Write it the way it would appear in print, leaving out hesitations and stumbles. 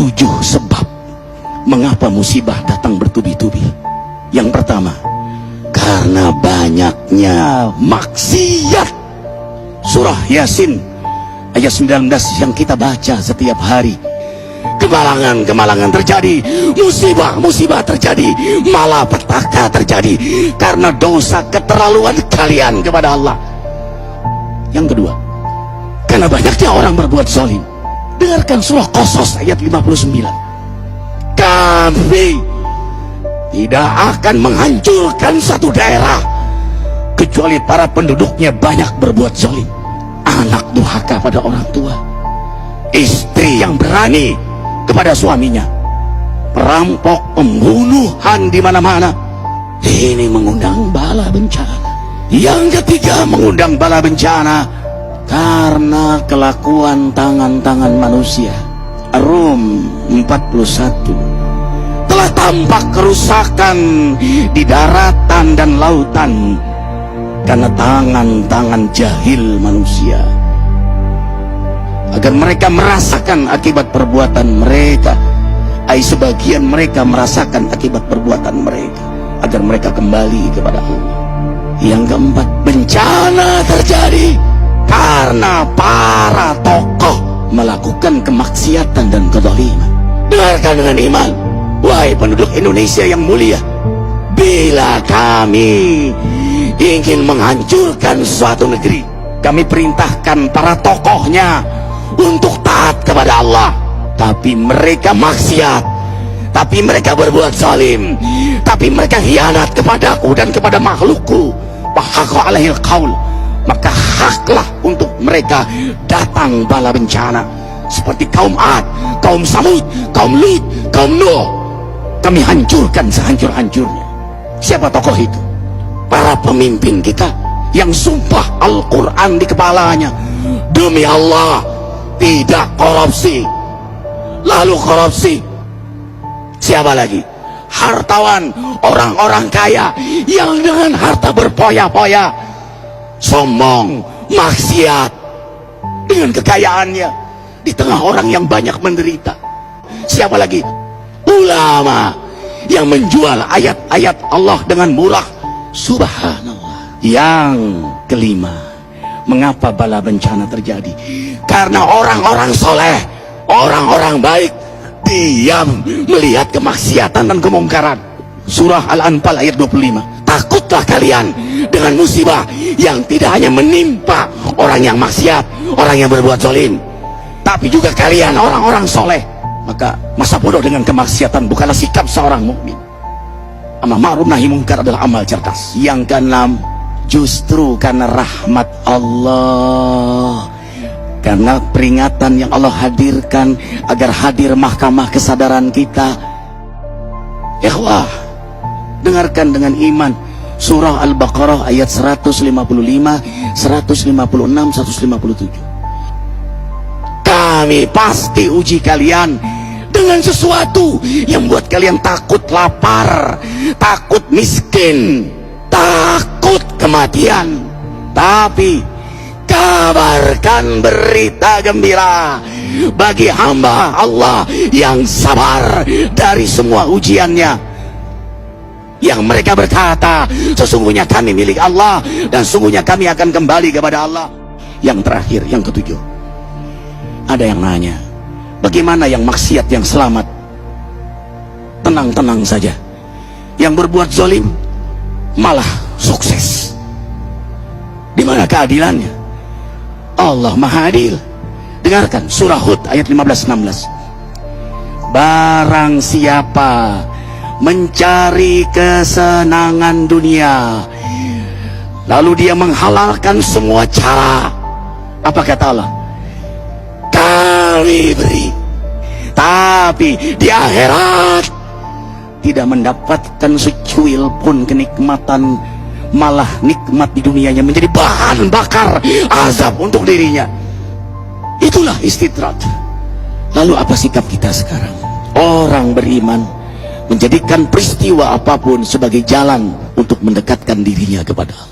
7 sebab mengapa musibah datang bertubi-tubi. Yang pertama, karena banyaknya maksiat. Surah Yasin ayat 19 yang kita baca setiap hari. Kemalangan terjadi, musibah terjadi, malapetaka terjadi karena dosa keterlaluan kalian kepada Allah. Yang kedua, karena banyaknya orang berbuat zalim. Dengarkan surah Qasas ayat 59. Kami tidak akan menghancurkan satu daerah kecuali para penduduknya banyak berbuat zalim. Anak durhaka pada orang tua, istri yang berani kepada suaminya, perampok, pembunuhan di mana-mana. Ini mengundang bala bencana. Yang ketiga, mengundang bala bencana karena kelakuan tangan-tangan manusia. Rum 41. Telah tampak kerusakan di daratan dan lautan karena tangan-tangan jahil manusia, agar mereka merasakan akibat perbuatan mereka. Sebagian mereka merasakan akibat perbuatan mereka, agar mereka kembali kepada Allah. Yang keempat, bencana terjadi karena para tokoh melakukan kemaksiatan dan kezaliman. Dengarkan dengan iman, wahai penduduk Indonesia yang mulia, bila kami ingin menghancurkan suatu negeri, kami perintahkan para tokohnya untuk taat kepada Allah, tapi mereka maksiat, tapi mereka berbuat zalim, tapi mereka khianat kepadaku dan kepada makhlukku. Fahaqa alaihil qaul, maka haklah untuk mereka datang bala bencana seperti kaum Ad, kaum Samud, kaum Lut, kaum Nuh. Kami hancurkan sehancur-hancurnya. Siapa tokoh itu? Para pemimpin kita yang sumpah Al-Quran di kepalanya, demi Allah tidak korupsi. Lalu korupsi. Siapa lagi? Hartawan, orang-orang kaya yang dengan harta berpoya-poya, sombong, maksiat dengan kekayaannya di tengah orang yang banyak menderita. Siapa lagi? Ulama yang menjual ayat-ayat Allah dengan murah. Subhanallah. Yang kelima, mengapa bala bencana terjadi? Karena orang-orang soleh, orang-orang baik diam melihat kemaksiatan dan kemungkaran. Surah Al-Anfal ayat 25. Takutlah kalian dengan musibah yang tidak hanya menimpa orang yang maksiat, orang yang berbuat zalim, tapi juga kalian orang-orang soleh. Maka masa bodoh dengan kemaksiatan bukanlah sikap seorang mukmin. Amar ma'ruf nahi mungkar adalah amal cerdas. Yang keenam, justru karena rahmat Allah, karena peringatan yang Allah hadirkan agar hadir mahkamah kesadaran kita. Ikhwah, dengarkan dengan iman surah Al-Baqarah ayat 155, 156, 157. Kami pasti uji kalian dengan sesuatu yang buat kalian takut lapar, takut miskin, takut kematian. Tapi kabarkan berita gembira bagi hamba Allah yang sabar dari semua ujiannya, yang mereka berkata, sesungguhnya kami milik Allah dan sungguhnya kami akan kembali kepada Allah. Yang terakhir, yang ketujuh, ada yang nanya, bagaimana yang maksiat yang selamat? Tenang-tenang saja. Yang berbuat zalim malah sukses. Di mana keadilannya? Allah Maha Adil. Dengarkan surah Hud ayat 15-16. Barang siapa mencari kesenangan dunia, lalu dia menghalalkan semua cara, apa kata Allah? Kami beri, tapi di akhirat tidak mendapatkan secuil pun kenikmatan, malah nikmat di dunianya menjadi bahan bakar azab untuk dirinya. Itulah istidrat. Lalu apa sikap kita sekarang? Orang beriman menjadikan peristiwa apapun sebagai jalan untuk mendekatkan dirinya kepada Allah.